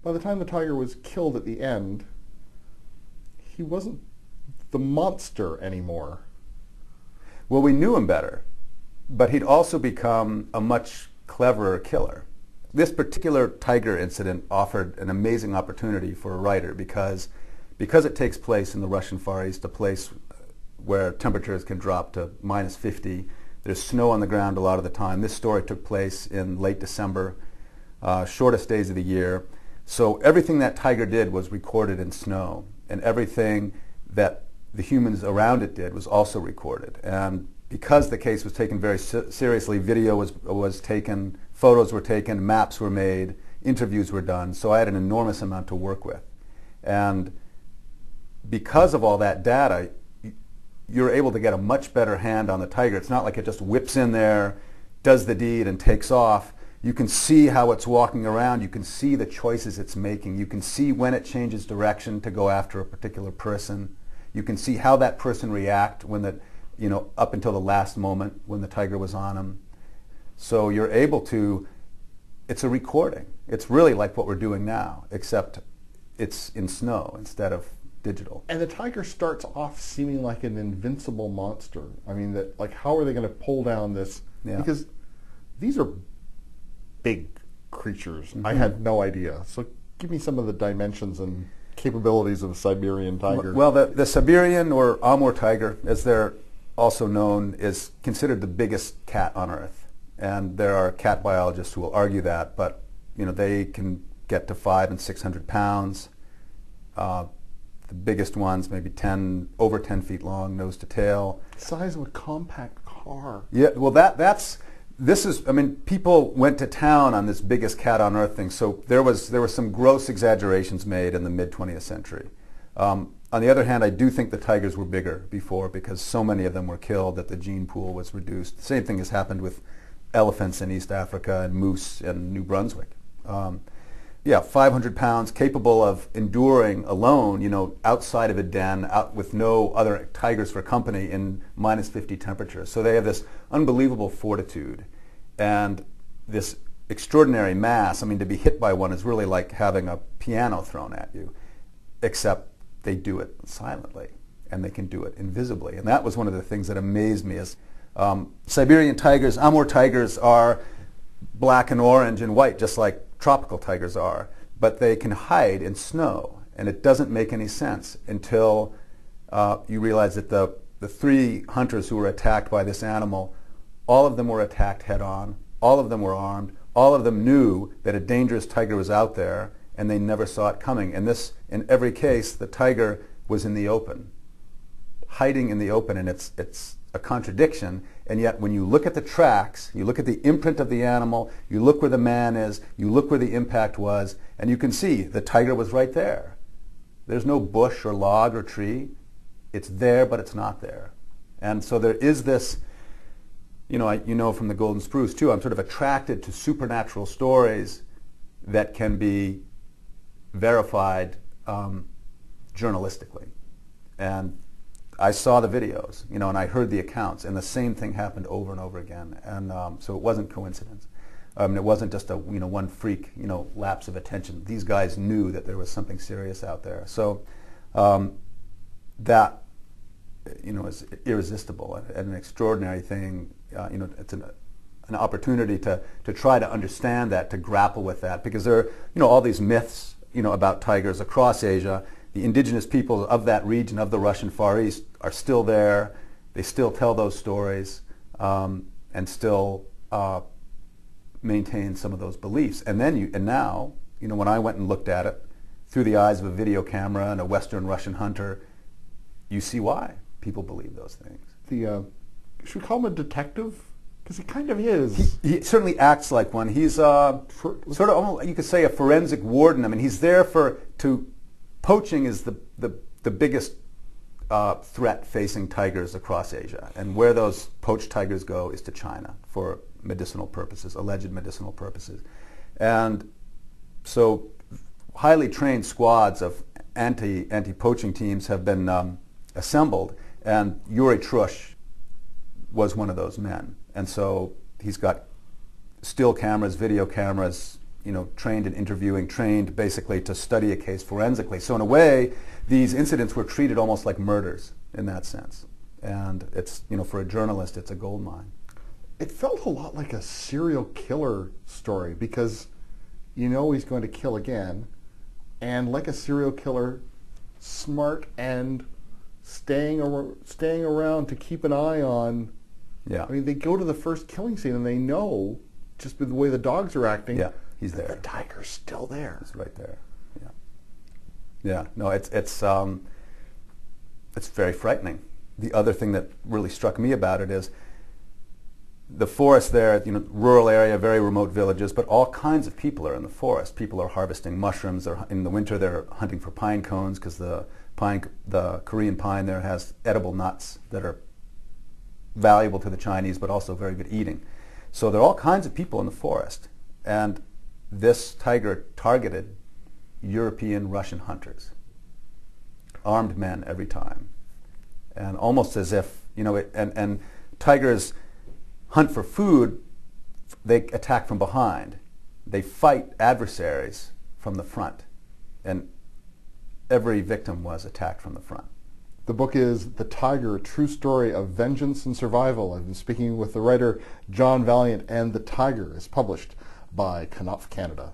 by the time the tiger was killed at the end, he wasn't the monster anymore. Well, we knew him better, but he'd also become a much cleverer killer. This particular tiger incident offered an amazing opportunity for a writer because it takes place in the Russian Far East, a place where temperatures can drop to -50. There's snow on the ground a lot of the time. This story took place in late December, shortest days of the year. So everything that tiger did was recorded in snow, and everything that the humans around it did was also recorded. And because the case was taken very seriously, video was taken, photos were taken, maps were made, interviews were done, so I had an enormous amount to work with. And because of all that data, you're able to get a much better hand on the tiger. It's not like it just whips in there, does the deed, and takes off. You can see how it's walking around. You can see the choices it's making. You can see when it changes direction to go after a particular person. You can see how that person react when up until the last moment when the tiger was on him. So you're able to, it's a recording. It's really like what we're doing now, except it's in snow instead of digital. And the tiger starts off seeming like an invincible monster. I mean, how are they going to pull down this? Yeah. Because these are big creatures. Mm-hmm. I had no idea. So give me some of the dimensions and capabilities of a Siberian tiger. Well, the Siberian or Amur tiger, as they're also known, is considered the biggest cat on Earth. And there are cat biologists who will argue that, but they can get to 500 and 600 pounds. The biggest ones maybe over 10 feet long, nose to tail. Size of a compact car. Yeah, well people went to town on this biggest cat on Earth thing, so there were some gross exaggerations made in the mid-20th century. On the other hand, I do think the tigers were bigger before because so many of them were killed that the gene pool was reduced. The same thing has happened with elephants in East Africa and moose in New Brunswick. 500 pounds, capable of enduring alone, outside of a den, out with no other tigers for company in -50 temperatures. So they have this unbelievable fortitude and this extraordinary mass. I mean, to be hit by one is really like having a piano thrown at you, except they do it silently and they can do it invisibly. And that was one of the things that amazed me is Siberian tigers, Amur tigers are black and orange and white, just like tropical tigers are, but they can hide in snow, and it doesn't make any sense until you realize that the 3 hunters who were attacked by this animal, all of them were attacked head-on, all of them were armed, all of them knew that a dangerous tiger was out there, and they never saw it coming. And in every case, the tiger was in the open, hiding in the open, and it's a contradiction. And yet when you look at the tracks, you look at the imprint of the animal, you look where the man is, you look where the impact was, and you can see the tiger was right there. There's no bush or log or tree. It's there, but it's not there. And so there is this, from the Golden Spruce too, I'm sort of attracted to supernatural stories that can be verified journalistically. And I saw the videos, and I heard the accounts, and the same thing happened over and over again. And so it wasn't coincidence. It wasn't just a one freak lapse of attention. These guys knew that there was something serious out there. So that is irresistible and an extraordinary thing. It's an opportunity to try to understand that, to grapple with that, because there are all these myths about tigers across Asia. The indigenous people of that region of the Russian Far East are still there. They still tell those stories and still maintain some of those beliefs. And now, when I went and looked at it through the eyes of a video camera and a Western Russian hunter, you see why people believe those things. Should we call him a detective? Because he kind of is. He certainly acts like one. He's sort of almost, you could say, a forensic warden. I mean, he's there poaching is the biggest threat facing tigers across Asia, and where those poached tigers go is to China for medicinal purposes, alleged medicinal purposes. And so highly trained squads of anti-poaching teams have been assembled, and Yuri Trush was one of those men. And so he's got still cameras, video cameras, trained in interviewing, trained basically to study a case forensically. So in a way, these incidents were treated almost like murders in that sense. And it's, for a journalist, it's a gold mine. It felt a lot like a serial killer story because he's going to kill again, and like a serial killer, smart and staying around to keep an eye on. Yeah. I mean, they go to the first killing scene and they know, just by the way the dogs are acting, yeah, he's there. The tiger's still there. He's right there. Yeah. Yeah. No, it's very frightening. The other thing that really struck me about it is the forest there, rural area, very remote villages, but all kinds of people are in the forest. People are harvesting mushrooms. In the winter, they're hunting for pine cones because the Korean pine there has edible nuts that are valuable to the Chinese, but also very good eating. So there are all kinds of people in the forest, and this tiger targeted European Russian hunters, armed men every time, and almost as if and tigers hunt for food. They attack from behind. They fight adversaries from the front, and every victim was attacked from the front. The book is The Tiger, A True Story of Vengeance and Survival. I've been speaking with the writer John Vaillant, and The Tiger is published by Knopf Canada.